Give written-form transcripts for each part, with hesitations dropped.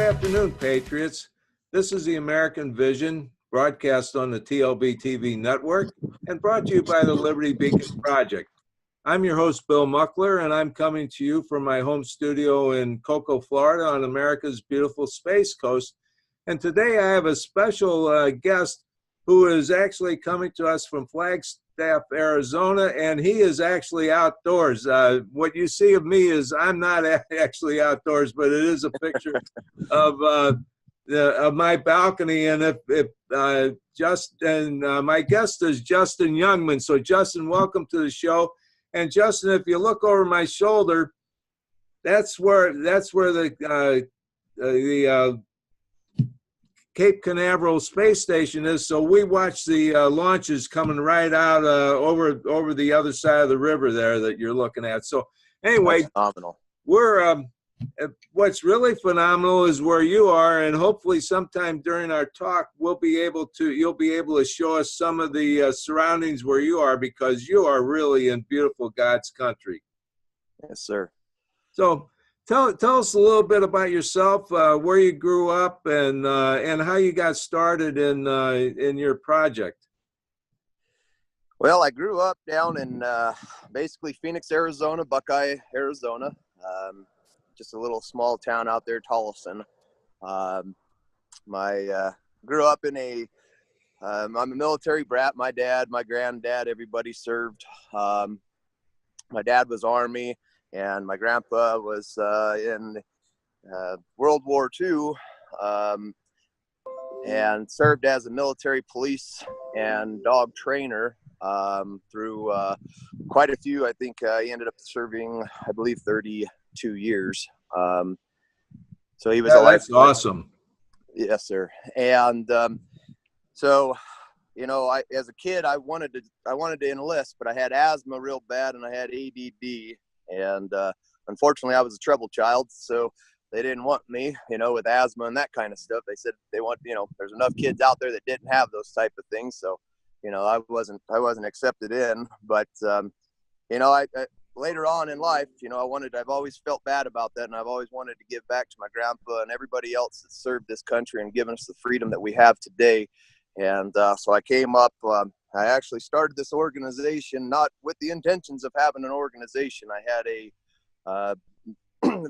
afternoon, Patriots. This is the American Vision, broadcast on the TLBV network and brought to you by the Liberty Beacon Project. I'm your host, Bill Muckler, and I'm coming to you from my home studio in Cocoa, Florida on America's beautiful Space Coast. And today I have a special guest who is actually coming to us from Flagstaff, Arizona, and he is actually outdoors. What you see of me is I'm not actually outdoors, but it is a picture of my balcony. And my guest is Justin Youngman. So Justin, welcome to the show. And Justin, if you look over my shoulder, that's where the Cape Canaveral space station is. So we watch the launches coming right out over the other side of the river there that you're looking at. So anyway, that's phenomenal. We're what's really phenomenal is where you are, and hopefully sometime during our talk you'll be able to show us some of the surroundings where you are, because you are really in beautiful God's country. Yes, sir. So tell us a little bit about yourself, where you grew up, and how you got started in your project. Well, I grew up down in basically Phoenix, Arizona, Buckeye, Arizona. Just a little small town out there, Tolleson. Grew up in I'm a military brat. My dad, my granddad, everybody served. My dad was Army, and my grandpa was in World War II, and served as a military police and dog trainer through quite a few. I think he ended up serving, I believe, 32 years. So he was that's awesome. Yes, sir. And so, you know, as a kid, I wanted to enlist, but I had asthma real bad and I had ADD, and unfortunately I was a trouble child, so they didn't want me, you know, with asthma and that kind of stuff. They said they want, you know, there's enough kids out there that didn't have those type of things. So, you know, I wasn't accepted in, but you know, I later on in life, you know, I've always felt bad about that, and I've always wanted to give back to my grandpa and everybody else that served this country and given us the freedom that we have today. And so I came up, I actually started this organization not with the intentions of having an organization. I had a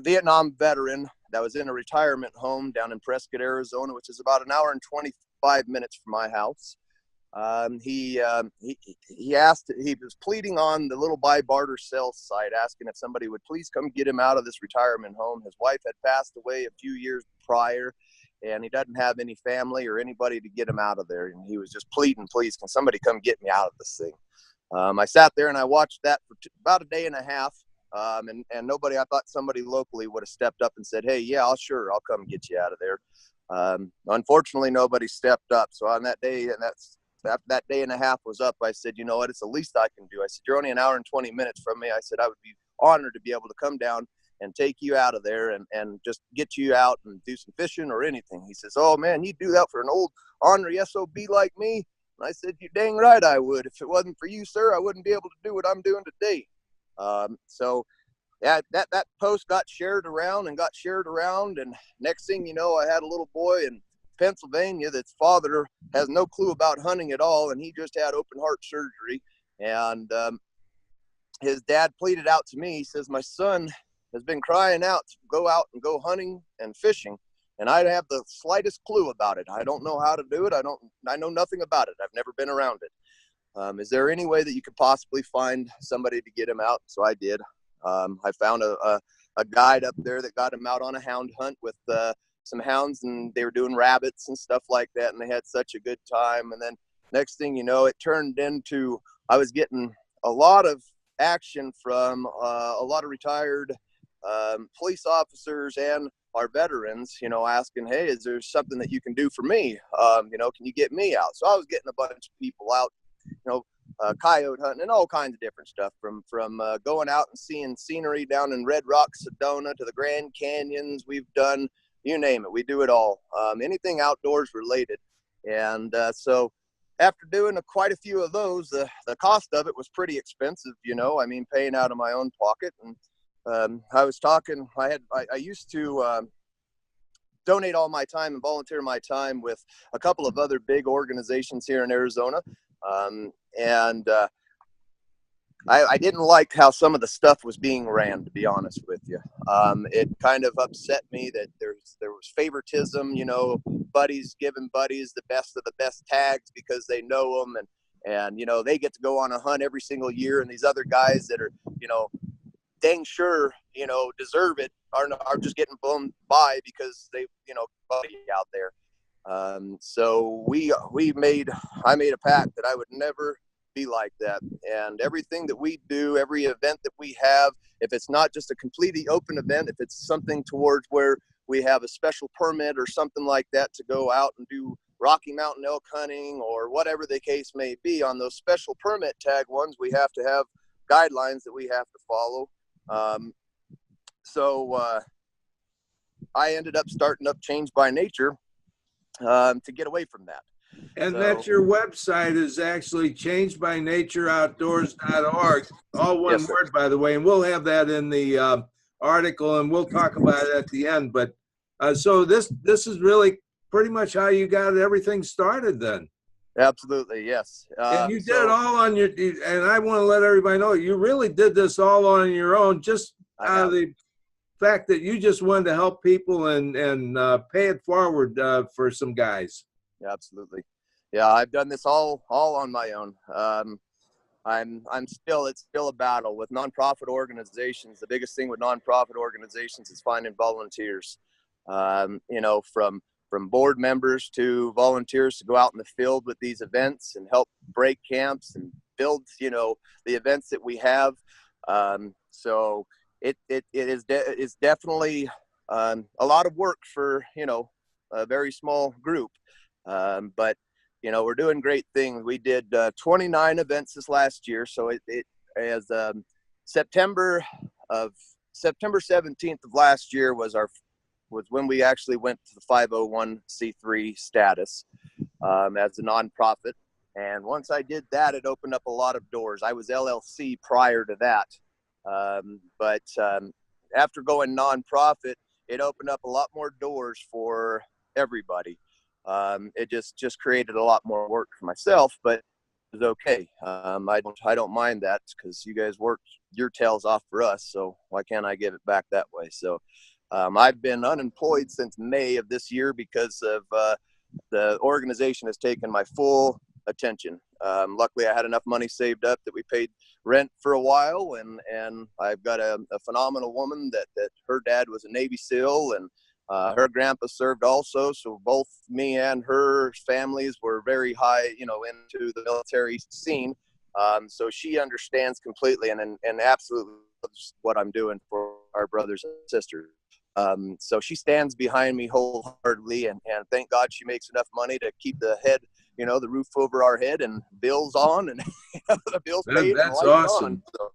Vietnam veteran that was in a retirement home down in Prescott, Arizona, which is about an hour and 25 minutes from my house. He was pleading on the little buy barter sell site, asking if somebody would please come get him out of this retirement home. His wife had passed away a few years prior, and he doesn't have any family or anybody to get him out of there. And he was just pleading, please, can somebody come get me out of this thing? I sat there and I watched that for about a day and a half. And I thought somebody locally would have stepped up and said, hey, yeah, I'll come get you out of there. Unfortunately, nobody stepped up. So on that day, and that day and a half was up, I said, you know what, it's the least I can do. I said, you're only an hour and 20 minutes from me. I said, I would be honored to be able to come down and take you out of there and just get you out and do some fishing or anything. He says, oh man, you'd do that for an old ornery SOB like me? And I said, you're dang right I would. If it wasn't for you, sir, I wouldn't be able to do what I'm doing today. So yeah, that post got shared around, and next thing you know, I had a little boy in Pennsylvania that's father has no clue about hunting at all, and he just had open heart surgery, and his dad pleaded out to me. He says, my son has been crying out to go out and go hunting and fishing, and I have the slightest clue about it. I don't know how to do it. I know nothing about it. I've never been around it. Is there any way that you could possibly find somebody to get him out? So I did. I found a guide up there that got him out on a hound hunt with some hounds, and they were doing rabbits and stuff like that, and they had such a good time. And then next thing you know, it turned into, I was getting a lot of action from a lot of retired police officers and our veterans, you know, asking, hey, is there something that you can do for me? You know, can you get me out? So I was getting a bunch of people out, you know, coyote hunting and all kinds of different stuff, from going out and seeing scenery down in Red Rock, Sedona, to the Grand Canyons. We've done, you name it, we do it all, anything outdoors related. And so after doing quite a few of those, the cost of it was pretty expensive, you know, I mean, paying out of my own pocket. And I was talking, I used to donate all my time and volunteer my time with a couple of other big organizations here in Arizona. I didn't like how some of the stuff was being ran, to be honest with you. It kind of upset me that there was favoritism, you know, buddies giving buddies the best of the best tags because they know them, and you know, they get to go on a hunt every single year, and these other guys that are, you know, dang sure, you know, deserve it are just getting blown by because they, you know, buddy out there. So I made a pact that I would never be like that. And everything that we do, every event that we have, if it's not just a completely open event, if it's something towards where we have a special permit or something like that to go out and do Rocky Mountain elk hunting or whatever the case may be, on those special permit tag ones, we have to have guidelines that we have to follow. I ended up starting up Change by Nature to get away from that. And that's your website is actually changebynatureoutdoors.org. All one Yes, word, by the way. And we'll have that in the article, and we'll talk about it at the end. But so this is really pretty much how you got everything started then. Absolutely, yes. And you did it all on your, and I want to let everybody know, you really did this all on your own, just out of the fact that you just wanted to help people and pay it forward for some guys. Yeah, absolutely. Yeah, I've done this all on my own. It's still a battle with nonprofit organizations. The biggest thing with nonprofit organizations is finding volunteers. You know, from board members to volunteers to go out in the field with these events and help break camps and build, you know, the events that we have. So it is definitely a lot of work for, you know, a very small group. But you know, we're doing great things. We did 29 events this last year. So September 17th of last year was when we actually went to the 501c3 status as a nonprofit. And once I did that, it opened up a lot of doors. I was LLC prior to that. But after going nonprofit, it opened up a lot more doors for everybody. It just created a lot more work for myself, but it was okay. I don't mind that because you guys worked your tails off for us. So why can't I give it back that way? So I've been unemployed since May of this year because of the organization has taken my full attention. Luckily, I had enough money saved up that we paid rent for a while, and I've got a phenomenal woman that her dad was a Navy SEAL, and her grandpa served also. So both me and her families were very high, you know, into the military scene. So she understands completely and absolutely loves what I'm doing for our brothers and sisters. So she stands behind me wholeheartedly, and thank God she makes enough money to keep the head, you know, the roof over our head and bills on, and the bills paid. That's and lights awesome. on. So,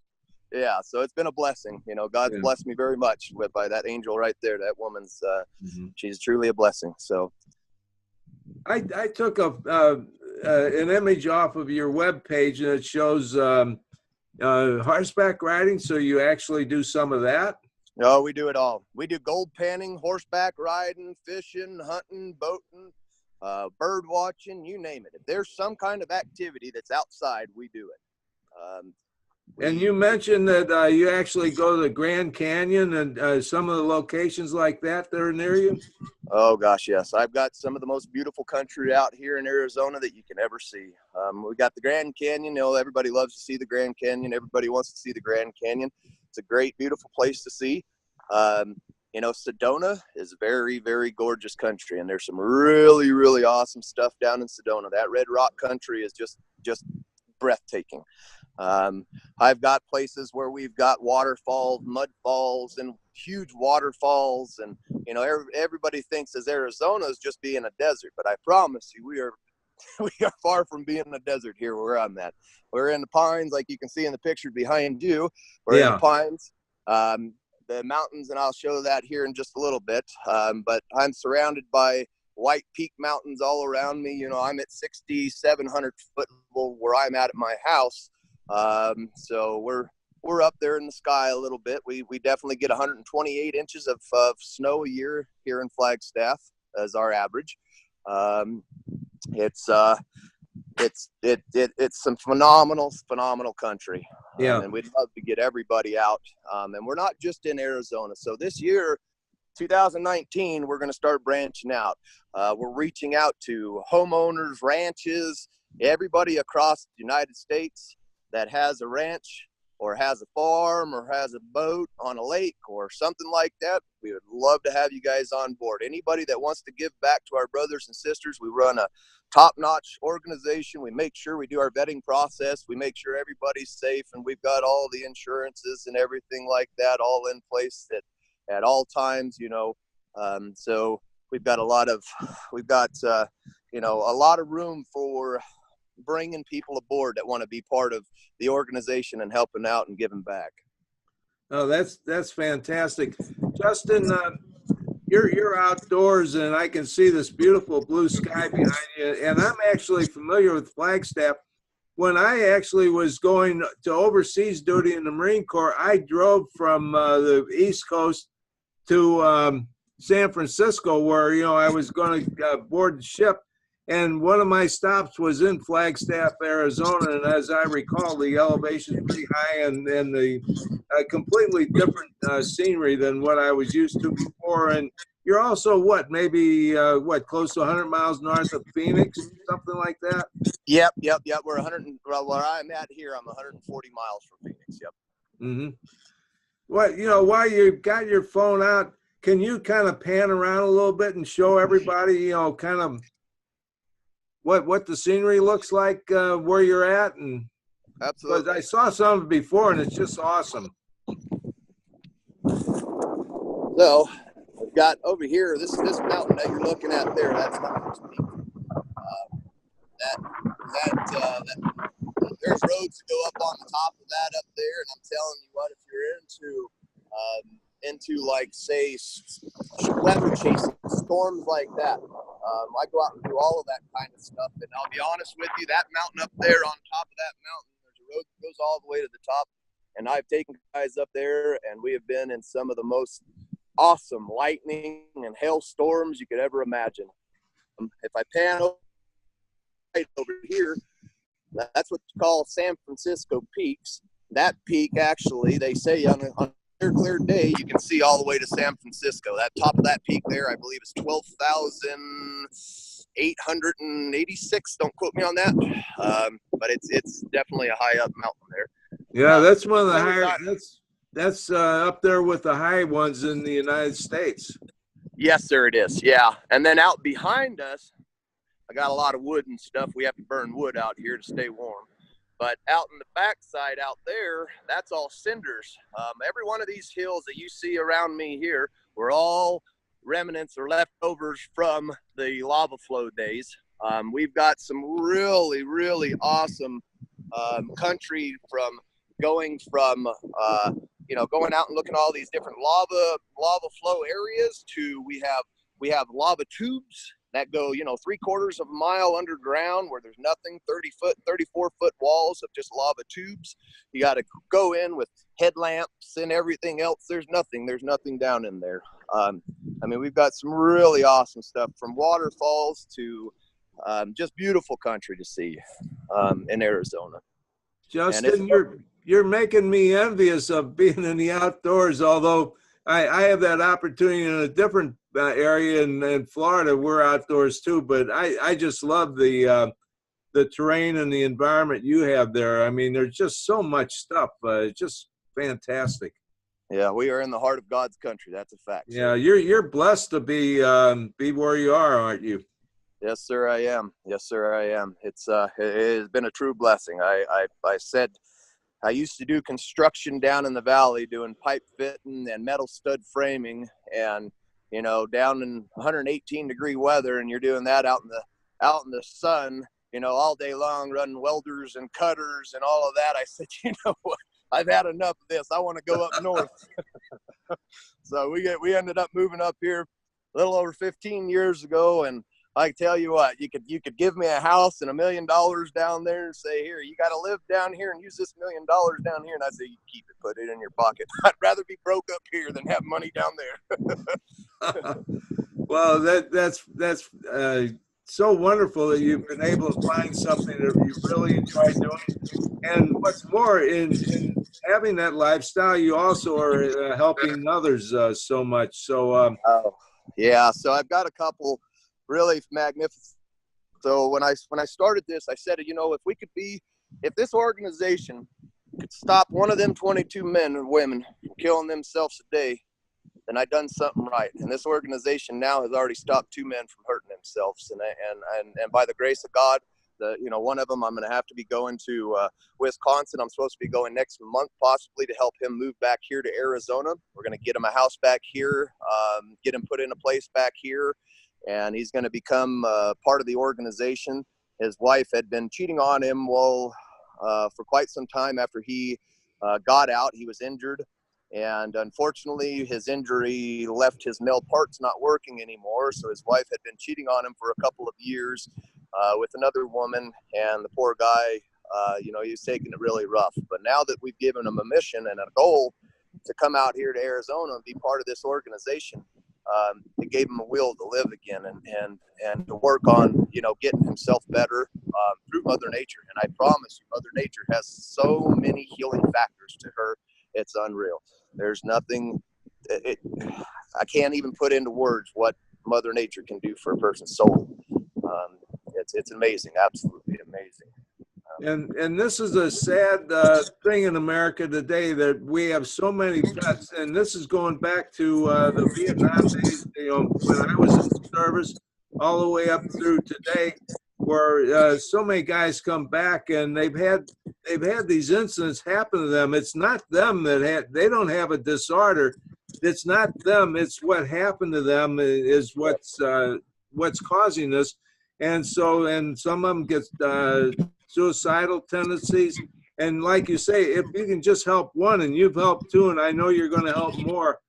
yeah, so it's been a blessing. You know, God's blessed me very much by that angel right there. That woman's, she's truly a blessing. So I took an image off of your webpage, and it shows horseback riding. So you actually do some of that? No, we do it all. We do gold panning, horseback riding, fishing, hunting, boating, bird watching, you name it. If there's some kind of activity that's outside, we do it. And you mentioned that you actually go to the Grand Canyon and some of the locations like that are near you? Oh, gosh, yes. I've got some of the most beautiful country out here in Arizona that you can ever see. We got the Grand Canyon. You know, everybody loves to see the Grand Canyon. Everybody wants to see the Grand Canyon. It's a great, beautiful place to see. You know, Sedona is very, very gorgeous country, and there's some really, really awesome stuff down in Sedona. That red rock country is just breathtaking. I've got places where we've got waterfalls, mud falls, and huge waterfalls, and you know, everybody thinks as Arizona is just being a desert, but I promise you, we are far from being a desert here where I'm at. We're in the pines, like you can see in the picture behind you. We're in the pines, the mountains, and I'll show that here in just a little bit. But I'm surrounded by White Peak Mountains all around me. You know, I'm at 6,700 foot level where I'm at my house. So we're up there in the sky a little bit. We definitely get 128 inches of snow a year here in Flagstaff as our average. It's some phenomenal country. Yeah. And we'd love to get everybody out. And we're not just in Arizona. So this year, 2019, we're going to start branching out. We're reaching out to homeowners, ranches, everybody across the United States that has a ranch or has a farm or has a boat on a lake or something like that. We would love to have you guys on board. Anybody that wants to give back to our brothers and sisters, we run a top-notch organization. We make sure we do our vetting process. We make sure everybody's safe, and we've got all the insurances and everything like that all in place at all times, you know. So we've got a lot of room for bringing people aboard that want to be part of the organization and helping out and giving back. Oh, that's fantastic. Justin, you're outdoors, and I can see this beautiful blue sky behind you. And I'm actually familiar with Flagstaff. When I actually was going to overseas duty in the Marine Corps, I drove from the East Coast to San Francisco, where, you know, I was going to board the ship. And one of my stops was in Flagstaff, Arizona. And as I recall, the elevation is pretty high and the completely different scenery than what I was used to before. And you're also maybe close to 100 miles north of Phoenix, something like that? Yep. We're 100, well, where I'm at here, I'm 140 miles from Phoenix, yep. Mm-hmm. Well, you know, while you've got your phone out, can you kind of pan around a little bit and show everybody, you know, kind of what the scenery looks like where you're at? And absolutely, because I saw some of it before, and it's just awesome. So we've got over here this mountain that you're looking at there. That's Muckler's Peak. There's roads to go up on the top of that up there, and I'm telling you what, if you're into like, say, weather chasing, storms like that, I go out and do all of that kind of stuff. And I'll be honest with you, that mountain up there, on top of that mountain, there's a road that goes all the way to the top. And I've taken guys up there, and we have been in some of the most awesome lightning and hail storms you could ever imagine. If I pan right over here, that's what you call San Francisco peaks. That peak, actually, they say on a clear day, you can see all the way to San Francisco. That top of that peak there, I believe, is 12,886. Don't quote me on that, but it's definitely a high up mountain there. Yeah, that's one of the higher. That's up there with the high ones in the United States. Yes, sir, it is. Yeah, and then out behind us, I got a lot of wood and stuff. We have to burn wood out here to stay warm. But out in the backside out there, that's all cinders. Every one of these hills that you see around me here were all remnants or leftovers from the lava flow days. We've got some really, really awesome country from going out and looking at all these different lava flow areas to we have lava tubes that go, 3/4 of a mile underground where there's nothing, 34-foot walls of just lava tubes. You got to go in with headlamps and everything else. There's nothing down in there. We've got some really awesome stuff, from waterfalls to just beautiful country to see in Arizona. Justin, you're making me envious of being in the outdoors, although I have that opportunity in a different area in Florida. We're outdoors too, but I just love the terrain and the environment you have there. I mean, there's just so much stuff. It's just fantastic. Yeah, we are in the heart of God's country. That's a fact. Yeah, you're blessed to be where you are, aren't you? Yes, sir, I am. Yes, sir, I am. It has been a true blessing. I said I used to do construction down in the valley, doing pipe fitting and metal stud framing, and down in 118-degree weather, and you're doing that out in the sun, all day long, running welders and cutters and all of that. I said, what? I've had enough of this. I want to go up north. So we ended up moving up here a little over 15 years ago, and I tell you what, you could give me a house and $1 million down there and say, here, you got to live down here and use this $1 million down here. And I say, you keep it, put it in your pocket. I'd rather be broke up here than have money down there. Well, that's so wonderful that you've been able to find something that you really enjoy doing. And what's more, in having that lifestyle, you also are helping others so much. So, Oh, yeah. So I've got a couple really magnificent. So when I started this, I said, you know, if this organization could stop one of them 22 men or women from killing themselves a day, then I done something right. And this organization now has already stopped 2 men from hurting themselves. And by the grace of God, one of them I'm going to have to be going to Wisconsin. I'm supposed to be going next month, possibly, to help him move back here to Arizona. We're going to get him a house back here, get him put in a place back here, and he's going to become part of the organization. His wife had been cheating on him for quite some time after he got out. He was injured. And unfortunately, his injury left his male parts not working anymore. So his wife had been cheating on him for a couple of years with another woman. And the poor guy, he was taking it really rough. But now that we've given him a mission and a goal to come out here to Arizona and be part of this organization, it gave him a will to live again and to work on, getting himself better through Mother Nature. And I promise you, Mother Nature has so many healing factors to her. It's unreal. There's nothing, I can't even put into words what Mother Nature can do for a person's soul. It's amazing, absolutely amazing. and this is a sad thing in America today, that we have so many vets, and this is going back to the Vietnam days, when I was in the service, all the way up through today, where so many guys come back and they've had these incidents happen to them. It's not them they don't have a disorder. It's not them. It's what happened to them is what's causing this. And some of them get suicidal tendencies. And like you say, if you can just help one, and you've helped 2, and I know you're going to help more,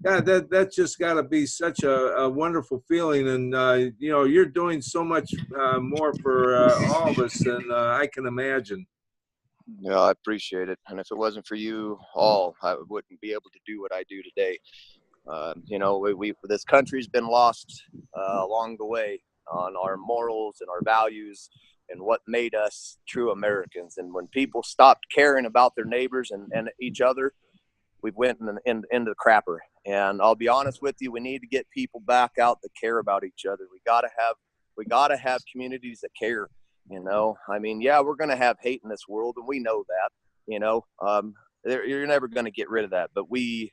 God, that's just got to be such a wonderful feeling. And, you're doing so much more for all of us than I can imagine. Yeah, I appreciate it. And if it wasn't for you all, I wouldn't be able to do what I do today. This country's been lost along the way on our morals and our values and what made us true Americans. And when people stopped caring about their neighbors and each other, we went into the crapper. And I'll be honest with you, we need to get people back out that care about each other. We gotta have communities that care. We're gonna have hate in this world, and we know that. You're never gonna get rid of that. But we've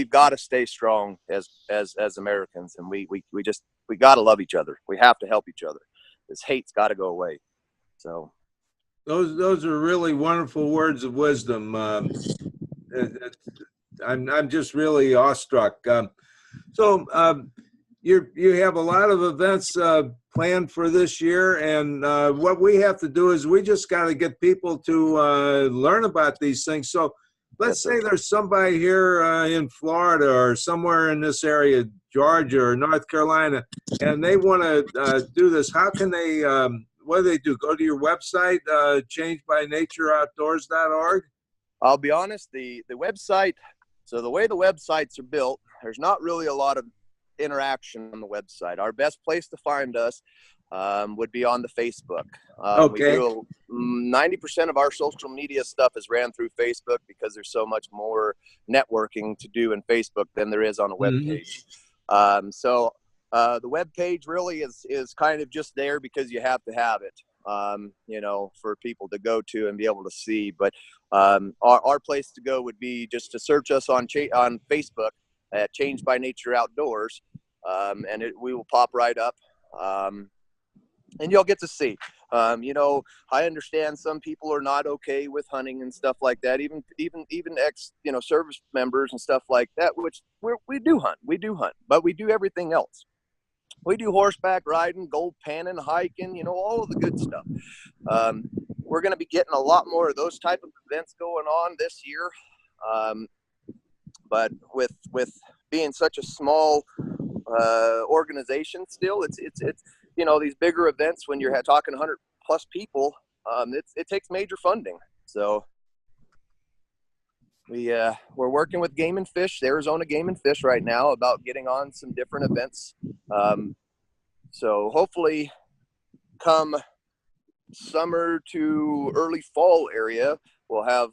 got to stay strong as Americans, and we got to love each other. We have to help each other. This hate's got to go away. So those are really wonderful words of wisdom. I'm just really awestruck. You have a lot of events planned for this year, and what we have to do is we just got to get people to learn about these things. So let's say there's somebody here in Florida or somewhere in this area, Georgia or North Carolina, and they want to do this. How can they, what do they do? Go to your website, changebynatureoutdoors.org? I'll be honest, the website, so the way the websites are built, there's not really a lot of interaction on the website. Our best place to find us would be on the Facebook. Okay. 90% of our social media stuff is ran through Facebook because there's so much more networking to do in Facebook than there is on a web page. The web page really is kind of just there because you have to have it, for people to go to and be able to see. But our place to go would be just to search us on Facebook at Change by Nature Outdoors, and we will pop right up. And you'll get to see. I understand some people are not okay with hunting and stuff like that. Even ex, service members and stuff like that. Which we do hunt, but we do everything else. We do horseback riding, gold panning, hiking. All of the good stuff. We're going to be getting a lot more of those type of events going on this year. But with being such a small organization still. It's you know, these bigger events when you're talking 100 plus people, it takes major funding. So we're working with Game and Fish, the Arizona Game and Fish right now, about getting on some different events. So hopefully come summer to early fall area, we'll have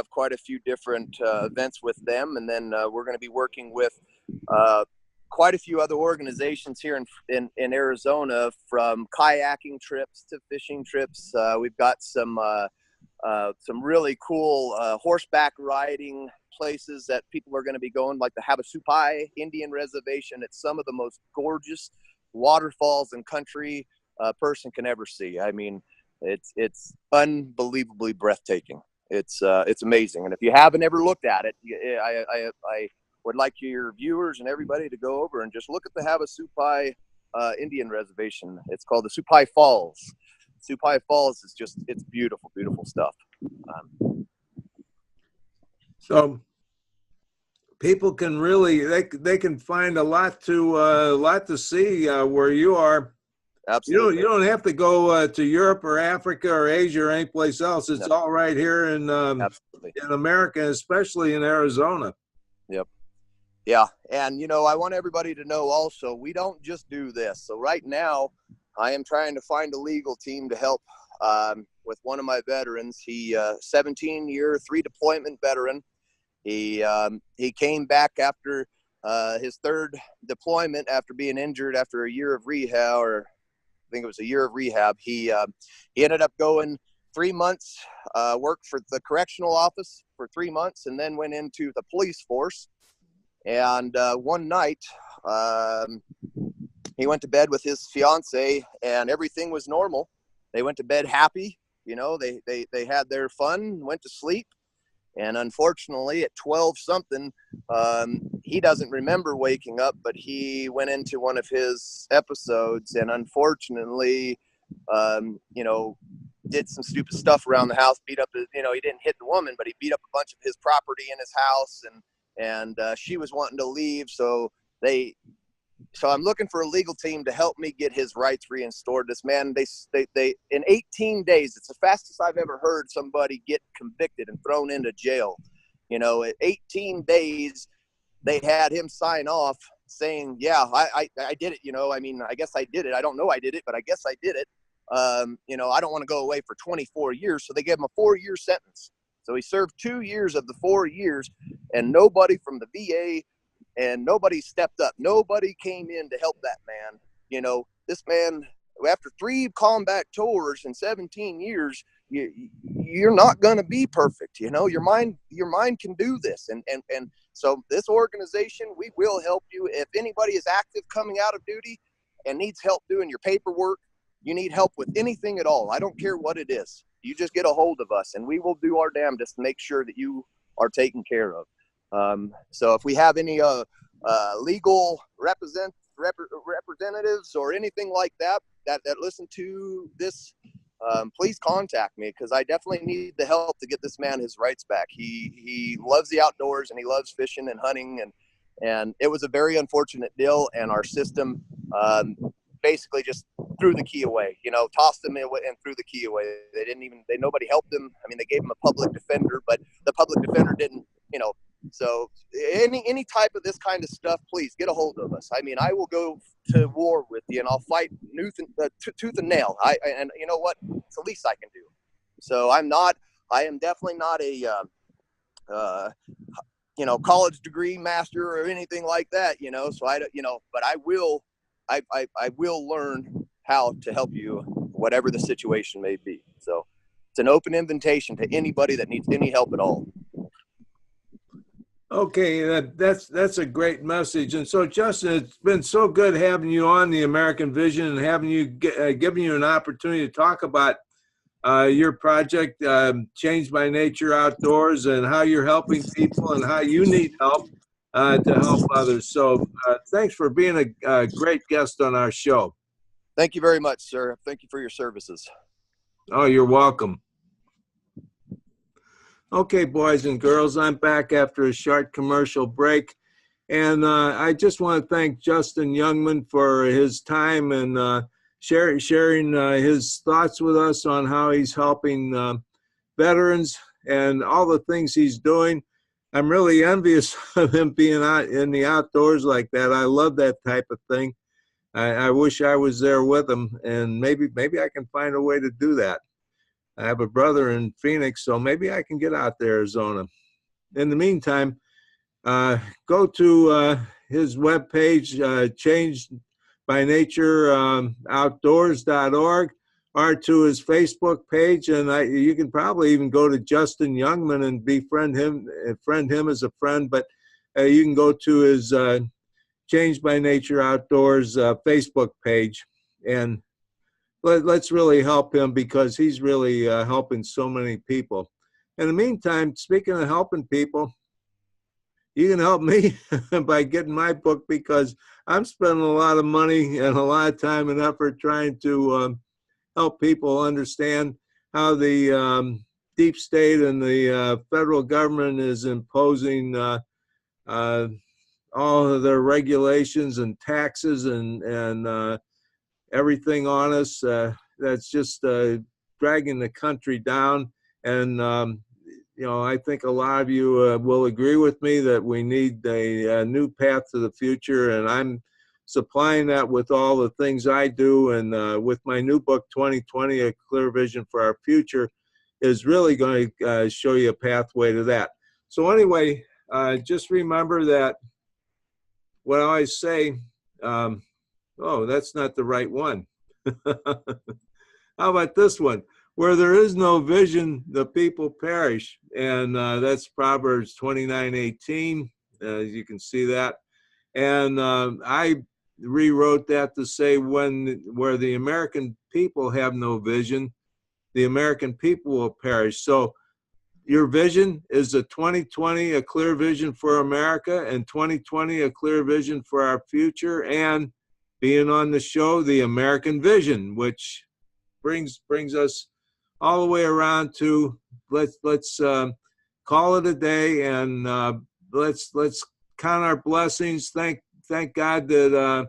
quite a few different events with them, and then we're going to be working with quite a few other organizations here in Arizona, from kayaking trips to fishing trips. We've got some really cool horseback riding places that people are going to be going, like the Havasupai Indian Reservation. It's some of the most gorgeous waterfalls and country a person can ever see. I mean, it's unbelievably breathtaking. It's amazing. And if you haven't ever looked at it, I would like your viewers and everybody to go over and just look at the Havasupai Indian Reservation. It's called the Supai Falls. Supai Falls is just, it's beautiful, beautiful stuff. So people can really, they can find a lot to see where you are. Absolutely. You don't have to go to Europe or Africa or Asia or anyplace else. It's all right here in America, especially in Arizona. Yep. Yeah. And, you know, I want everybody to know also, we don't just do this. So right now I am trying to find a legal team to help with one of my veterans. He 17-year, 3 deployment veteran. He came back after his 3rd deployment after being injured after a year of rehab, or I think it was a year of rehab. He ended up going 3 months, worked for the correctional office for 3 months, and then went into the police force. And one night, he went to bed with his fiance, and everything was normal. They went to bed happy. You know, they had their fun, went to sleep. And unfortunately, at 12 something, he doesn't remember waking up, but he went into one of his episodes, and unfortunately, you know, did some stupid stuff around the house, beat up, you know, he didn't hit the woman, but he beat up a bunch of his property in his house, and she was wanting to leave. So I'm looking for a legal team to help me get his rights restored. This man, they in 18 days, it's the fastest I've ever heard somebody get convicted and thrown into jail. You know, at 18 days, they had him sign off saying, yeah, I did it. You know, I mean, I guess I did it. I don't know I did it, but I guess I did it. You know, I don't want to go away for 24 years. So they gave him a 4-year sentence. So he served 2 years of the 4 years, and nobody from the VA and nobody stepped up. Nobody came in to help that man. You know, this man, after 3 combat tours in 17 years, you're not going to be perfect. You know, your mind can do this. And so this organization, we will help you. If anybody is active coming out of duty and needs help doing your paperwork, you need help with anything at all, I don't care what it is, you just get a hold of us and we will do our damnedest to make sure that you are taken care of. So if we have any legal representatives or anything like that listen to this, please contact me, because I definitely need the help to get this man his rights back. He loves the outdoors and he loves fishing and hunting, and it was a very unfortunate deal, and our system basically just threw the key away, you know, tossed him and threw the key away. Nobody helped him. I mean, they gave him a public defender, but the public defender didn't, you know. So any type of this kind of stuff, please get a hold of us. I mean, I will go to war with you, and I'll fight tooth and nail. And you know what? It's the least I can do. So I am definitely not a you know, college degree master or anything like that, you know. So but I will learn how to help you, whatever the situation may be. So it's an open invitation to anybody that needs any help at all. Okay, that's a great message. And so, Justin, it's been so good having you on the American Vision and having you giving you an opportunity to talk about your project, Change by Nature Outdoors, and how you're helping people and how you need help to help others. So thanks for being a great guest on our show. Thank you very much, sir. Thank you for your services. Oh, you're welcome. Okay, boys and girls, I'm back after a short commercial break. And I just want to thank Justin Youngman for his time and sharing his thoughts with us on how he's helping veterans and all the things he's doing. I'm really envious of him being out in the outdoors like that. I love that type of thing. I wish I was there with him, and maybe I can find a way to do that. I have a brother in Phoenix, so maybe I can get out to Arizona. In the meantime, go to his webpage, changebynatureoutdoors.org, or to his Facebook page, and you can probably even go to Justin Youngman and befriend him, friend him as a friend. But you can go to his Change by Nature Outdoors Facebook page, and let's really help him because he's really helping so many people. In the meantime, speaking of helping people, you can help me by getting my book, because I'm spending a lot of money and a lot of time and effort trying to help people understand how the deep state and the federal government is imposing all of their regulations and taxes and everything on us. That's just dragging the country down. And you know, I think a lot of you will agree with me that we need a new path to the future, and I'm supplying that with all the things I do. And with my new book, 2020, A Clear Vision for Our Future, is really going to show you a pathway to that. So anyway, just remember that what I always say, oh, that's not the right one. How about this one? Where there is no vision, the people perish. And that's Proverbs 29:18. You can see that. And I rewrote that to say where the American people have no vision, the American people will perish. So your vision is a 2020, a clear vision for America, and 2020, a clear vision for our future, and being on the show, The American Vision, which brings us all the way around to let's call it a day, and let's count our blessings. Thank God that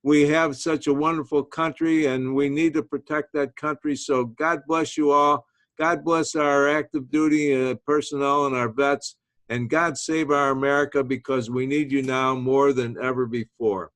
we have such a wonderful country, and we need to protect that country. So God bless you all. God bless our active duty personnel and our vets, and God save our America, because we need you now more than ever before.